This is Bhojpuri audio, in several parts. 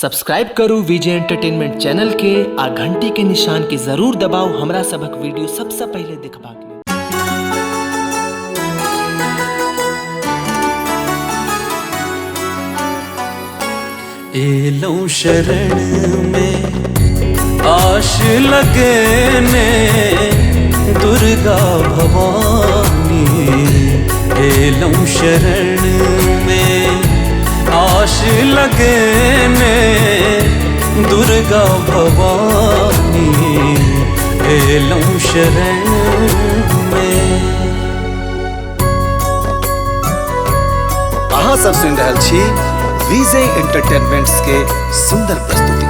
सब्सक्राइब करू विजय एंटरटेनमेंट चैनल के आ घंटी के निशान के जरूर दबाओ हमरा सबक वीडियो सबसे पहले देखबा के। एलौं शरण में आश लगने दुर्गा भवानी। एलौं शरण में आश लगने दुर्गा भवानी। एलौं शरण में। अहाँ सब सुन रहल छी विजय एंटरटेनमेंट्स के सुंदर प्रस्तुति।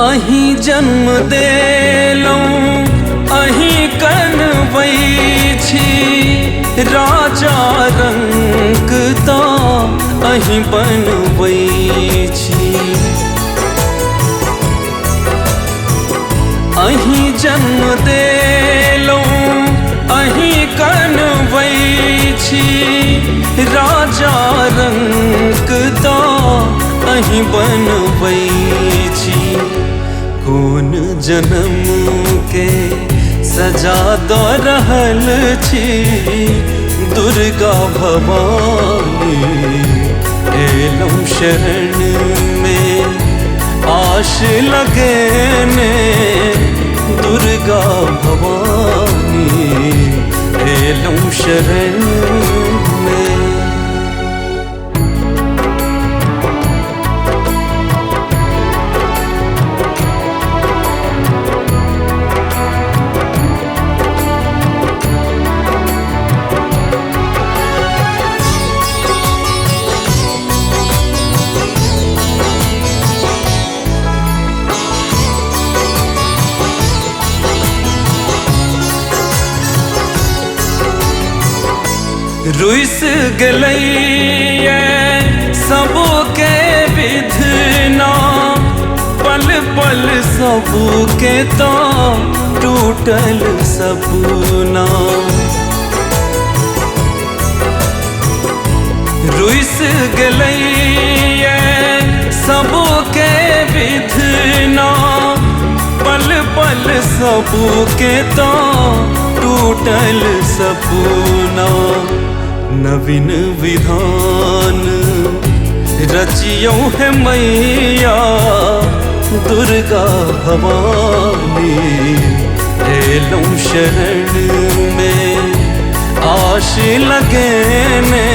अहीं जन्म देलौं अहीं कनबै छी राजा रंग ता अहीं बनबै छी। अहीं जन्म देलौं अहीं कनबै छी राजा रंग ता अहीं बनबै छी। कौन जन्म के सजा दऽ रहल छी दुर्गा भवानी। एलौं शरण में आश लगने दुर्गा भवानी। एलौं शरण में। रुइस गेलैये सबके विधना पल पल सबके तो टूटल सपना। रुइस गेलैये सबके विधना पल पल सबके तो टूटल सपना। नवीन विधान रचियो है मैया दुर्गा भवानी। एलौं शरण में आश लगने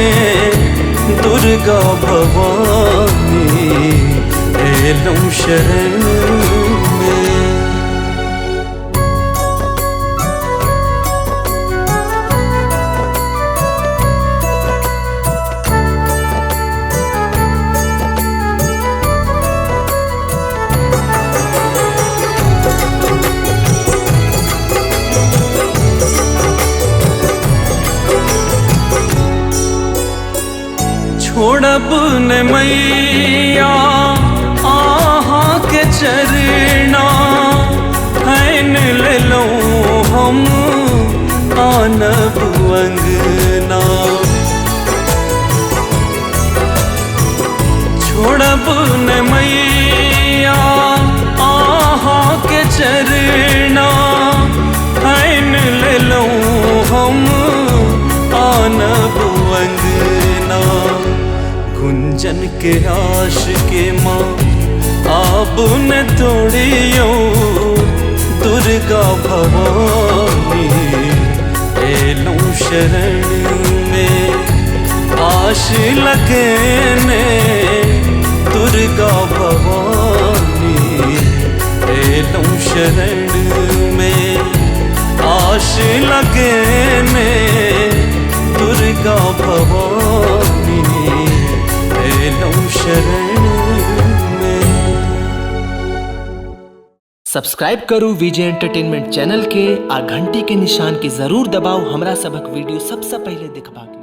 दुर्गा भवानी। एलौं शरण में। छोड़ब न मैया आहाँ के चरना। हैन लेलौं हम आनब अंगना। छोड़ब न मैया आहाँ के चरना। हैन लेलौं हम आनब अंगना। गुंजन के आश के माँ आप न तोड़ियो दुर्गा भवानी। एलौं शरण में आश लगने दुर्गा भवानी। एलौं शरण में आश लगने दुर्गा भवानी। एलौं शरण में। सब्सक्राइब करू विजय एंटरटेनमेंट चैनल के आ घंटी के निशान के जरूर दबाओ हमरा सबक वीडियो सबसे पहले देखबा के।